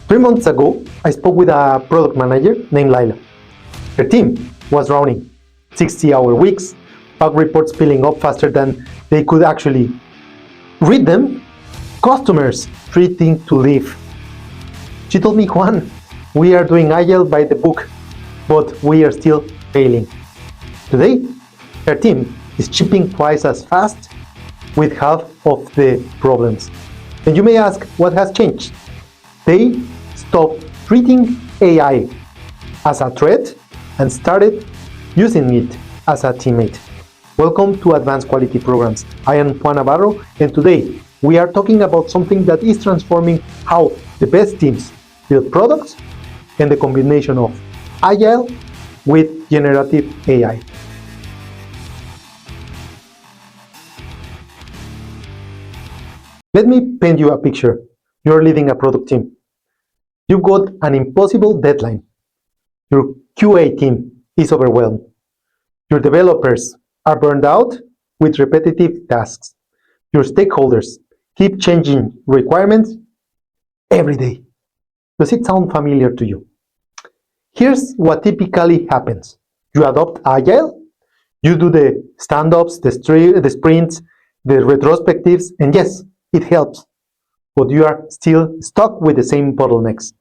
3 months ago, I spoke with a product manager named Laila. Her team was running 60-hour weeks, bug reports piling up faster than they could actually read them, customers treating to leave. She told me, Juan, we are doing Agile by the book, but we are still failing. Today, her team is shipping twice as fast with half of the problems. And you may ask, what has changed? They stopped treating AI as a threat and started using it as a teammate. Welcome to Advanced Quality Programs. I am Juan Navarro, and today we are talking about something that is transforming how the best teams build products and the combination of Agile with generative AI. Let me paint you a picture. You're leading a product team. You've got an impossible deadline. Your QA team is overwhelmed. Your developers are burned out with repetitive tasks. Your stakeholders keep changing requirements every day. Does it sound familiar to you? Here's what typically happens. You adopt Agile, you do the stand-ups, the sprints, the retrospectives, and yes, it helps. But you are still stuck with the same bottlenecks.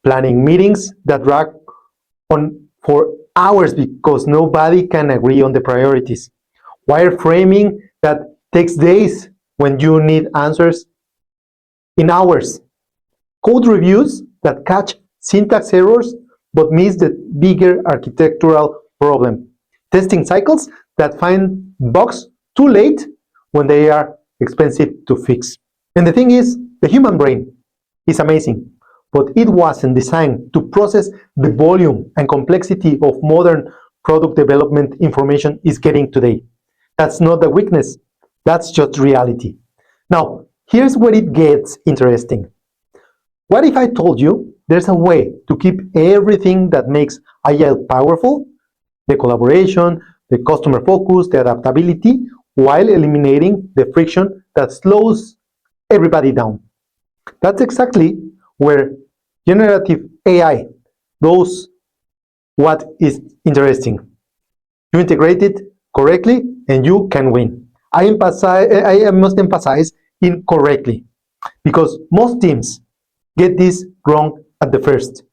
Planning meetings that drag on for hours because nobody can agree on the priorities. Wireframing that takes days when you need answers in hours. Code reviews that catch syntax errors but miss the bigger architectural problem. Testing cycles that find bugs too late when they are expensive to fix. And the thing is, the human brain is amazing, but it wasn't designed to process the volume and complexity of modern product development information is getting today. That's not a weakness, that's just reality. Now, here's where it gets interesting. What if I told you there's a way to keep everything that makes Agile powerful, the collaboration, the customer focus, the adaptability, while eliminating the friction that slows everybody down? That's exactly where generative AI does what is interesting. You integrate it correctly and you can win. I must emphasize incorrectly because most teams get this wrong at the first.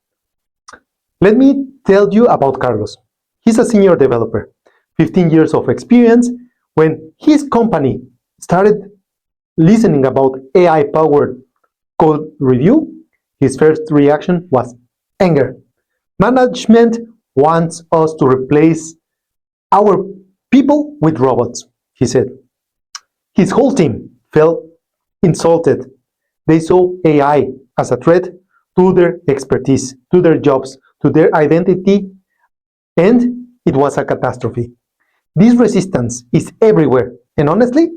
Let me tell you about Carlos. He's a senior developer, 15 years of experience. When his company started listening about AI-powered code review, his first reaction was anger. Management wants us to replace our people with robots, he said. His whole team felt insulted. They saw AI as a threat to their expertise, to their jobs, to their identity, and it was a catastrophe. This resistance is everywhere, and honestly,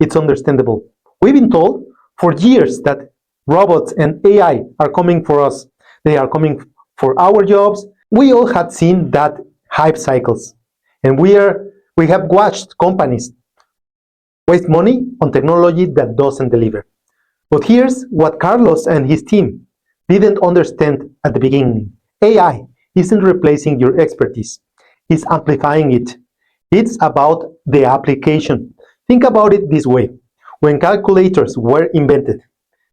it's understandable. We've been told for years that robots and AI are coming for us. They are coming for our jobs. We all had seen that hype cycles, and we have watched companies waste money on technology that doesn't deliver. But here's what Carlos and his team didn't understand at the beginning. AI isn't replacing your expertise. It's amplifying it. It's about the application. Think about it this way. When calculators were invented,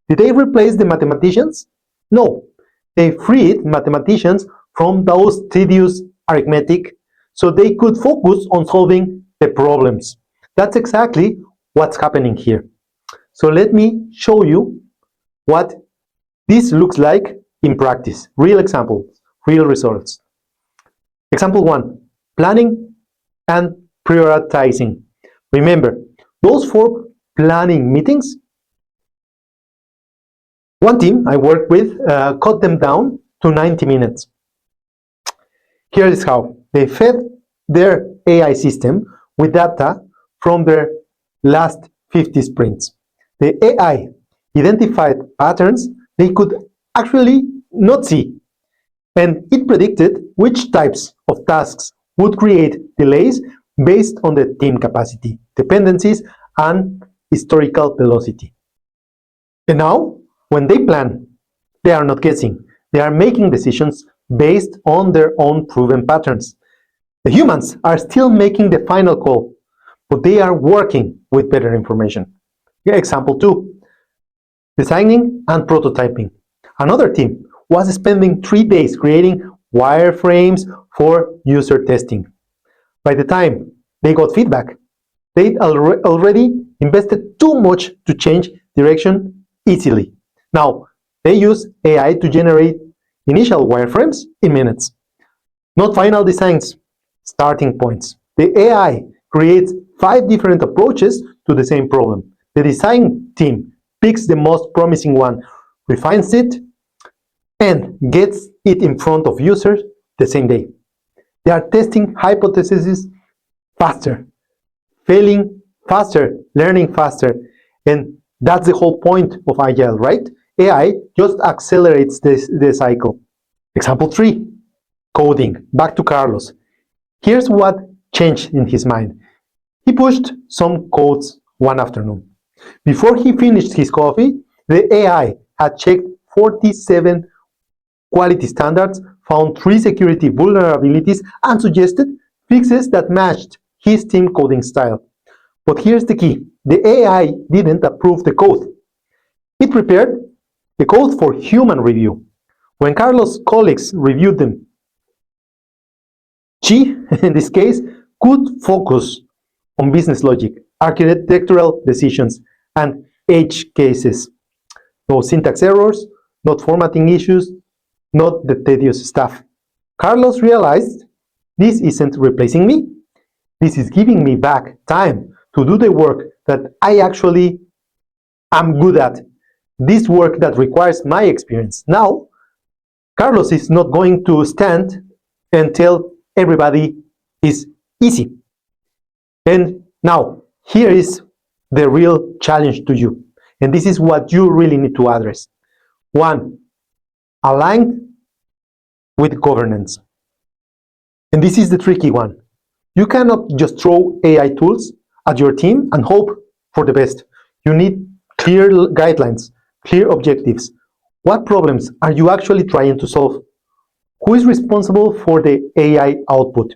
did they replace the mathematicians? No. They freed mathematicians from those tedious arithmetic so they could focus on solving the problems. That's exactly what's happening here. So let me show you what this looks like in practice. Real examples, real results. Example 1, planning and prioritizing. Remember, those 4 planning meetings, one team I worked with cut them down to 90 minutes. Here is how. They fed their AI system with data from their last 50 sprints. The AI identified patterns they could actually not see, and it predicted which types of tasks would create delays based on the team capacity, dependencies, and historical velocity. And now, when they plan, They are not guessing. They are making decisions based on their own proven patterns. The humans are still making the final call, but they are working with better information. Example 2, designing and prototyping. Another team was spending 3 days creating wireframes for user testing. By the time they got feedback, they'd already invested too much to change direction easily. Now, they use AI to generate initial wireframes in minutes. Not final designs, starting points. The AI creates 5 different approaches to the same problem. The design team picks the most promising one, refines it, and gets it in front of users the same day. They are testing hypotheses faster, failing faster, learning faster, and that's the whole point of Agile, right? AI just accelerates the cycle. Example 3, coding. Back to Carlos. Here's what changed in his mind. He pushed some codes one afternoon. Before he finished his coffee, the AI had checked 47 quality standards, found 3 security vulnerabilities, and suggested fixes that matched his team coding style. But here's the key. The AI didn't approve the code. It prepared the code for human review. When Carlos' colleagues reviewed them, she, in this case, could focus on business logic, architectural decisions, and edge cases. No syntax errors, not formatting issues, not the tedious stuff. Carlos realized, this isn't replacing me. This is giving me back time to do the work that I actually am good at. This work that requires my experience. Now, Carlos is not going to stand and tell everybody is easy. And now, here is the real challenge to you. And this is what you really need to address. 1, align with governance. And this is the tricky one. You cannot just throw AI tools at your team and hope for the best. You need clear guidelines, clear objectives. What problems are you actually trying to solve? Who is responsible for the AI output?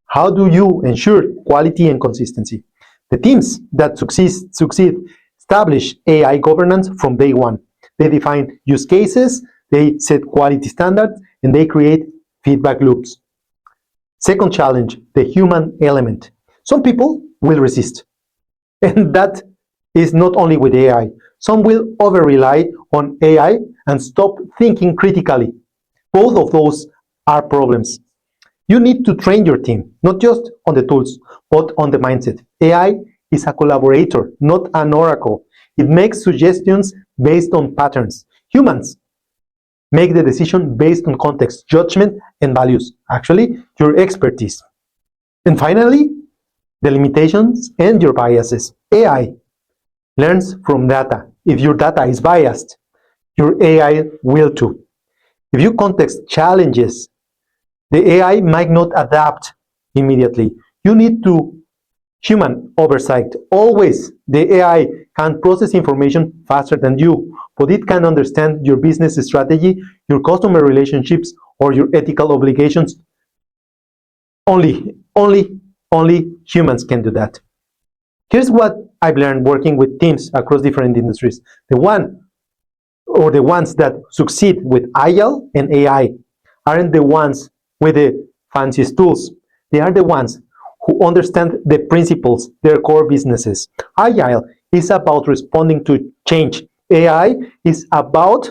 How do you ensure quality and consistency? The teams that succeed establish AI governance from day one. They define use cases, they set quality standards, and they create feedback loops. Second challenge, the human element. Some people will resist. And that is not only with AI. Some will over-rely on AI and stop thinking critically. Both of those are problems. You need to train your team, not just on the tools, but on the mindset. AI is a collaborator, not an oracle. It makes suggestions based on patterns. Humans make the decision based on context, judgment, and values. Actually, your expertise. And finally, the limitations and your biases. AI learns from data. If your data is biased, your AI will too. If you context challenges, the AI might not adapt immediately. You need to human oversight. Always, the AI can process information faster than you, but it can understand your business strategy, your customer relationships, or your ethical obligations. Only humans can do that. Here's what I've learned working with teams across different industries. The ones that succeed with Agile and AI aren't the ones with the fanciest tools. They are the ones who understand the principles, their core businesses. Agile is about responding to change. AI is about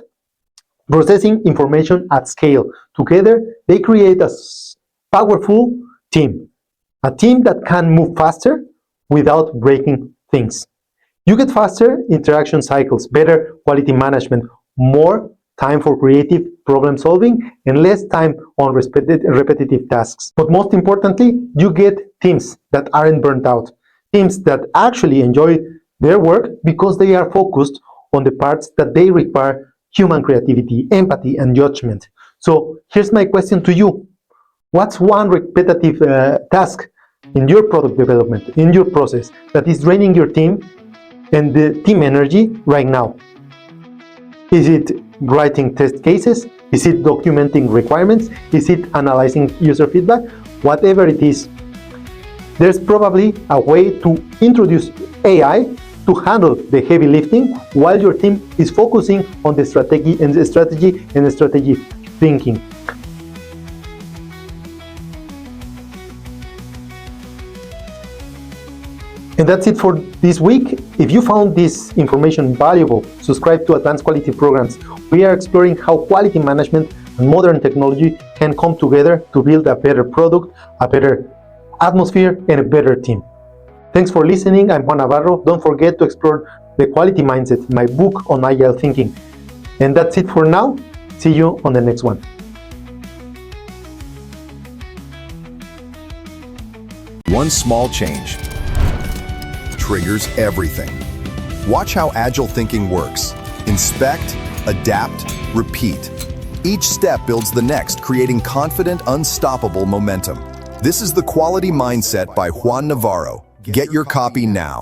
processing information at scale. Together, they create a powerful team. A team that can move faster without breaking things. You get faster interaction cycles, better quality management, more time for creative problem solving, and less time on repetitive tasks. But most importantly, you get teams that aren't burnt out, teams that actually enjoy their work because they are focused on the parts that they require human creativity, empathy, and judgment. So here's my question to you. What's one repetitive task in your product development, in your process, that is draining your team and the team energy right now? Is it writing test cases? Is it documenting requirements? Is it analyzing user feedback? Whatever it is, there's probably a way to introduce AI to handle the heavy lifting while your team is focusing on the strategy thinking. And that's it for this week. If you found this information valuable, subscribe to Advanced Quality Programs. We are exploring how quality management and modern technology can come together to build a better product, a better atmosphere, and a better team. Thanks for listening. I'm Juan Navarro. Don't forget to explore the quality mindset, my book on Agile thinking. And that's it for now. See you on the next one. One small change triggers everything. Watch how Agile thinking works. Inspect, adapt, repeat. Each step builds the next, creating confident, unstoppable momentum. This is the Quality Mindset by Juan Navarro. Get your copy now.